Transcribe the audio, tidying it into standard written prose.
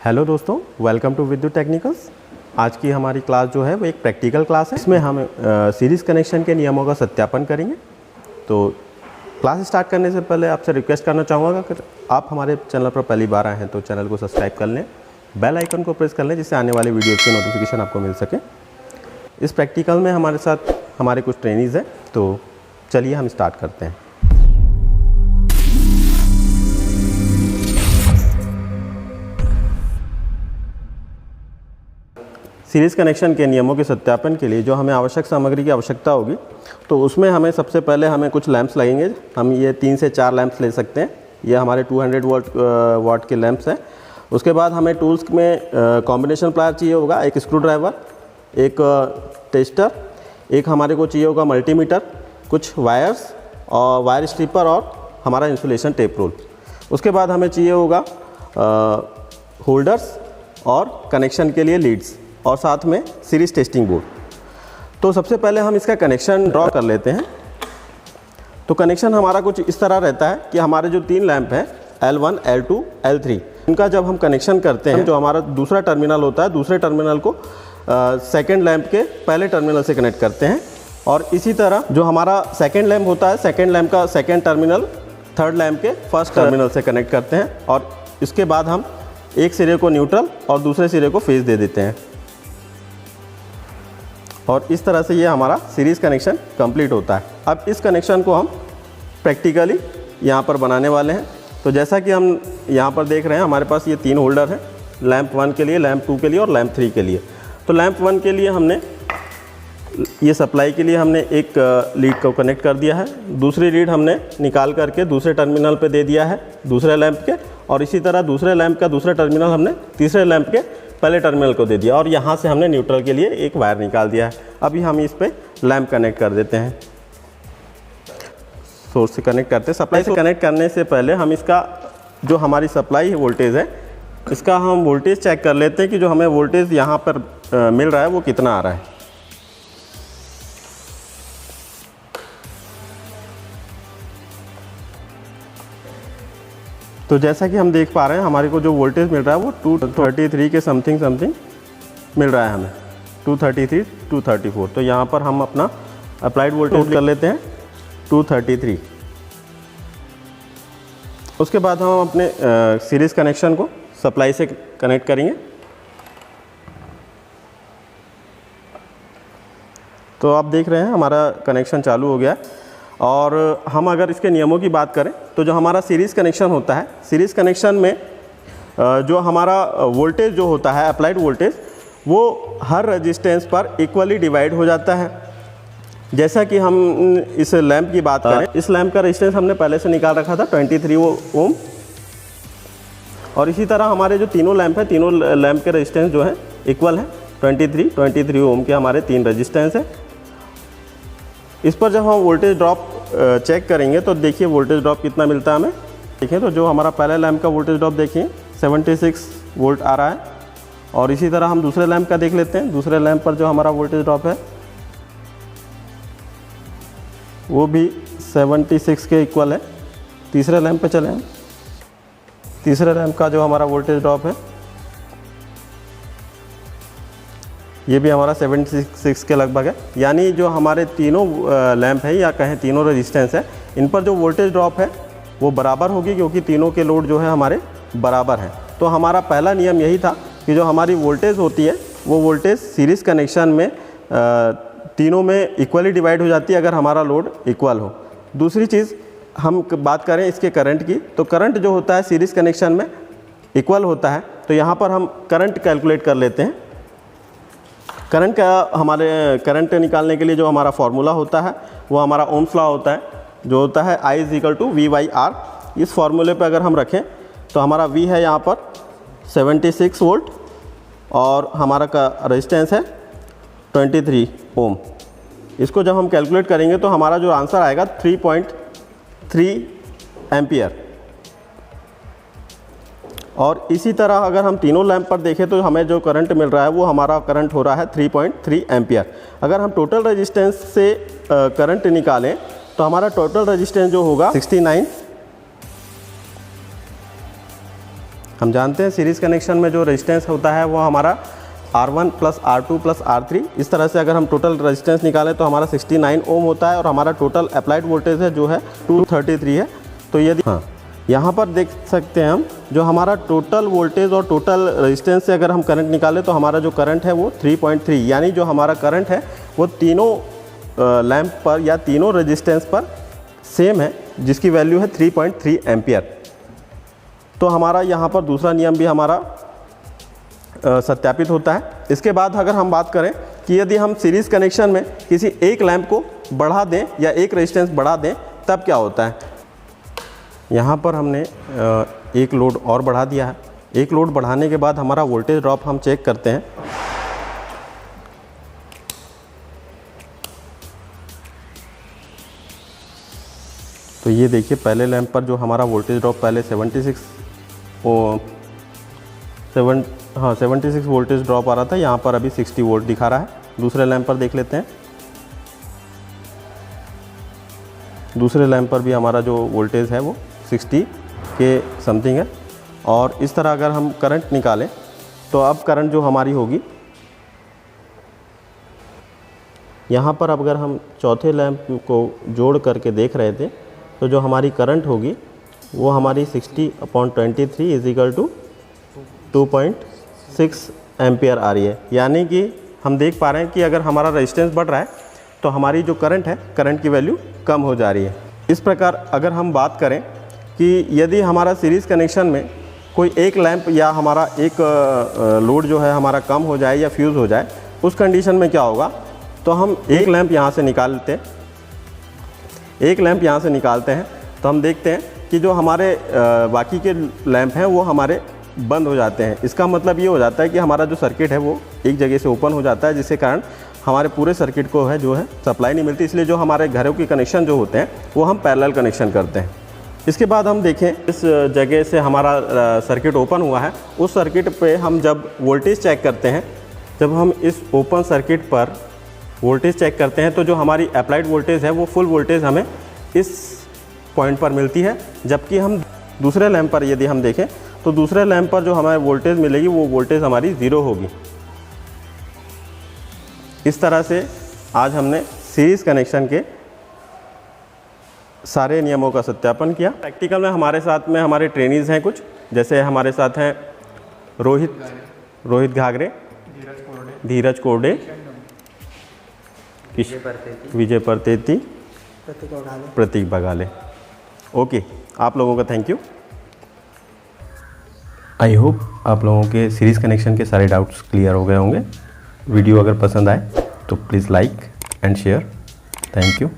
Hello दोस्तों, welcome to विद्युत technicals. आज की हमारी क्लास जो है वो एक प्रैक्टिकल क्लास है। इसमें हम सीरीज़ कनेक्शन के नियमों का सत्यापन करेंगे। तो क्लास स्टार्ट करने से पहले आपसे रिक्वेस्ट करना चाहूँगा कि आप हमारे चैनल पर पहली बार आए हैं तो चैनल को सब्सक्राइब कर लें, बेल आइकन को प्रेस कर लें जिससे आने वाली वीडियोज़ की नोटिफिकेशन आपको मिल सके। इस प्रैक्टिकल में हमारे साथ हमारे कुछ ट्रेनीज़ हैं, तो चलिए हम स्टार्ट करते हैं। सीरीज़ कनेक्शन के नियमों के सत्यापन के लिए जो हमें आवश्यक सामग्री की आवश्यकता होगी, तो उसमें हमें सबसे पहले हमें कुछ लैंप्स लगेंगे। हम ये 3 से 4 लैंप्स ले सकते हैं। ये हमारे 200 वाट के लैंप्स हैं। उसके बाद हमें टूल्स में कॉम्बिनेशन प्लायर चाहिए होगा, एक स्क्रू ड्राइवर, एक टेस्टर, एक हमारे को चाहिए होगा मल्टीमीटर, कुछ वायर्स और वायर स्ट्रिपर और हमारा इंसुलेशन टेप रोल। उसके बाद हमें चाहिए होगा होल्डर्स और कनेक्शन के लिए लीड्स और साथ में सीरीज टेस्टिंग बोर्ड। तो सबसे पहले हम इसका कनेक्शन ड्रॉ कर लेते हैं। तो कनेक्शन हमारा कुछ इस तरह रहता है कि हमारे जो 3 लैंप हैं L1, L2, L3, इनका जब हम कनेक्शन करते हैं, जो हमारा दूसरा टर्मिनल होता है, दूसरे टर्मिनल को सेकेंड लैंप के पहले टर्मिनल से कनेक्ट करते हैं। और इसी तरह जो हमारा सेकेंड लैंप होता है, सेकेंड लैंप का सेकेंड टर्मिनल थर्ड लैंप के फर्स्ट टर्मिनल से कनेक्ट करते हैं। और इसके बाद हम एक सिरे को न्यूट्रल और दूसरे सिरे को फेज दे देते हैं। और इस तरह से ये हमारा सीरीज़ कनेक्शन कंप्लीट होता है। अब इस कनेक्शन को हम प्रैक्टिकली यहाँ पर बनाने वाले हैं। तो जैसा कि हम यहाँ पर देख रहे हैं, हमारे पास ये 3 होल्डर हैं, लैंप 1 के लिए, लैंप 2 के लिए और लैंप 3 के लिए। तो लैंप 1 के लिए हमने ये सप्लाई के लिए हमने एक लीड को कनेक्ट कर दिया है। दूसरी लीड हमने निकाल करके दूसरे टर्मिनल पे दे दिया है दूसरे लैंप के, और इसी तरह दूसरे लैंप का दूसरा टर्मिनल हमने तीसरे लैंप के पहले टर्मिनल को दे दिया, और यहाँ से हमने न्यूट्रल के लिए एक वायर निकाल दिया है। अभी हम इस पे लैंप कनेक्ट कर देते हैं। सोर्स से कनेक्ट करते हैं। सप्लाई से कनेक्ट करने से पहले हम इसका जो हमारी सप्लाई वोल्टेज है, इसका हम वोल्टेज चेक कर लेते हैं कि जो हमें वोल्टेज यहाँ पर मिल रहा है वो कितना आ रहा है। तो जैसा कि हम देख पा रहे हैं, हमारे को जो वोल्टेज मिल रहा है वो 233 के समथिंग मिल रहा है हमें, 233, 234। तो यहाँ पर हम अपना अप्लाइड वोल्टेज कर लेते हैं 233। उसके बाद हम अपने सीरीज़ कनेक्शन को सप्लाई से कनेक्ट करेंगे। तो आप देख रहे हैं हमारा कनेक्शन चालू हो गया है। और हम अगर इसके नियमों की बात करें तो जो हमारा सीरीज़ कनेक्शन होता है, सीरीज़ कनेक्शन में जो हमारा वोल्टेज जो होता है, अप्लाइड वोल्टेज, वो हर रेजिस्टेंस पर इक्वली डिवाइड हो जाता है। जैसा कि हम इस लैंप की बात करें, इस लैंप का रेजिस्टेंस हमने पहले से निकाल रखा था 23 ओम। और इसी तरह हमारे जो तीनों लैंप हैं, तीनों लैंप के रेजिस्टेंस जो है इक्वल है, 23 ओम के हमारे 3 रेजिस्टेंस हैं। इस पर जब हम वोल्टेज ड्रॉप चेक करेंगे तो देखिए वोल्टेज ड्रॉप कितना मिलता है हमें। देखिए तो जो हमारा पहले लैंप का वोल्टेज ड्रॉप देखिए 76 वोल्ट आ रहा है। और इसी तरह हम दूसरे लैंप का देख लेते हैं। दूसरे लैंप पर जो हमारा वोल्टेज ड्रॉप है वो भी 76 के इक्वल है। तीसरे लैंप पे चले हम। तीसरे लैंप का जो हमारा वोल्टेज ड्रॉप है ये भी हमारा 76 के लगभग है। यानी जो हमारे तीनों लैंप है या कहें तीनों रेजिस्टेंस है, इन पर जो वोल्टेज ड्रॉप है वो बराबर होगी, क्योंकि तीनों के लोड जो है हमारे बराबर हैं। तो हमारा पहला नियम यही था कि जो हमारी वोल्टेज होती है वो वोल्टेज सीरीज़ कनेक्शन में तीनों में इक्वली डिवाइड हो जाती है अगर हमारा लोड इक्वल हो। दूसरी चीज़ हम बात करें इसके करंट की, तो करंट जो होता है सीरीज़ कनेक्शन में इक्वल होता है। तो यहाँ पर हम करंट कैलकुलेट कर लेते हैं। करंट का हमारे करंट निकालने के लिए जो हमारा फार्मूला होता है वो हमारा ओम्स लॉ होता है, जो होता है I = V/R। इस फार्मूले पे अगर हम रखें तो हमारा V है यहाँ पर 76 वोल्ट और हमारा का रेजिस्टेंस है 23 ओम। इसको जब हम कैलकुलेट करेंगे तो हमारा जो आंसर आएगा 3.3 एम्पियर। और इसी तरह अगर हम तीनों लैंप पर देखें तो हमें जो करंट मिल रहा है वो हमारा करंट हो रहा है 3.3 एम्पियर। अगर हम टोटल रेजिस्टेंस से करंट निकालें तो हमारा टोटल रेजिस्टेंस जो होगा 69 हम जानते हैं सीरीज़ कनेक्शन में जो रेजिस्टेंस होता है वो हमारा R1 + R2 + R3, इस तरह से अगर हम टोटल रेजिस्टेंस निकालें तो हमारा 69 ओम होता है और हमारा टोटल अप्लाइड वोल्टेज है जो है 233 है। तो यदि यहाँ पर देख सकते हैं हम जो हमारा टोटल वोल्टेज और टोटल रेजिस्टेंस से अगर हम करंट निकालें तो हमारा जो करंट है वो 3.3, यानी जो हमारा करंट है वो तीनों लैंप पर या तीनों रेजिस्टेंस पर सेम है, जिसकी वैल्यू है 3.3 एम्पियर। तो हमारा यहाँ पर दूसरा नियम भी हमारा सत्यापित होता है। इसके बाद अगर हम बात करें कि यदि हम सीरीज़ कनेक्शन में किसी एक लैंप को बढ़ा दें या एक रेजिस्टेंस बढ़ा दें तब क्या होता है। यहाँ पर हमने एक लोड और बढ़ा दिया है। एक लोड बढ़ाने के बाद हमारा वोल्टेज ड्रॉप हम चेक करते हैं। तो ये देखिए पहले लैंप पर जो हमारा वोल्टेज ड्रॉप पहले 76 वोल्टेज ड्रॉप आ रहा था, यहाँ पर अभी 60 वोल्ट दिखा रहा है। दूसरे लैंप पर देख लेते हैं। दूसरे लैंप पर भी हमारा जो वोल्टेज है वो 60 के समथिंग है। और इस तरह अगर हम करंट निकालें तो अब करंट जो हमारी होगी, यहाँ पर अगर हम चौथे लैंप को जोड़ करके देख रहे थे तो जो हमारी करंट होगी वो हमारी 60/23 = 2.6 एम्पियर आ रही है। यानी कि हम देख पा रहे हैं कि अगर हमारा रेजिस्टेंस बढ़ रहा है तो हमारी जो करंट है, करंट की वैल्यू कम हो जा रही है। इस प्रकार अगर हम बात करें कि यदि हमारा सीरीज़ कनेक्शन में कोई एक लैंप या हमारा एक लोड जो है हमारा कम हो जाए या फ्यूज़ हो जाए, उस कंडीशन में क्या होगा। तो हम एक लैंप यहाँ से निकालते हैं, एक लैंप यहाँ से निकालते हैं तो हम देखते हैं कि जो हमारे बाकी के लैंप हैं वो हमारे बंद हो जाते हैं। इसका मतलब ये हो जाता है कि हमारा जो सर्किट है वो एक जगह से ओपन हो जाता है, जिसके कारण हमारे पूरे सर्किट को है जो है सप्लाई नहीं मिलती। इसलिए जो हमारे घरों के कनेक्शन जो होते हैं वो हम पैरेलल कनेक्शन करते हैं। इसके बाद हम देखें इस जगह से हमारा सर्किट ओपन हुआ है, उस सर्किट पे हम जब वोल्टेज चेक करते हैं, जब हम इस ओपन सर्किट पर वोल्टेज चेक करते हैं तो जो हमारी अप्लाइड वोल्टेज है वो फुल वोल्टेज हमें इस पॉइंट पर मिलती है। जबकि हम दूसरे लैंप पर यदि हम देखें तो दूसरे लैंप पर जो हमें वोल्टेज मिलेगी वो वोल्टेज हमारी 0 होगी। इस तरह से आज हमने सीरीज़ कनेक्शन के सारे नियमों का सत्यापन किया। प्रैक्टिकल में हमारे साथ में हमारे ट्रेनीज़ हैं कुछ, जैसे हमारे साथ हैं रोहित घागरे, धीरज कोरडे, विजय परतेती, प्रतीक बगाले। ओके, आप लोगों का थैंक यू। आई होप आप लोगों के सीरीज़ कनेक्शन के सारे डाउट्स क्लियर हो गए होंगे। वीडियो अगर पसंद आए तो please like and share. Thank you.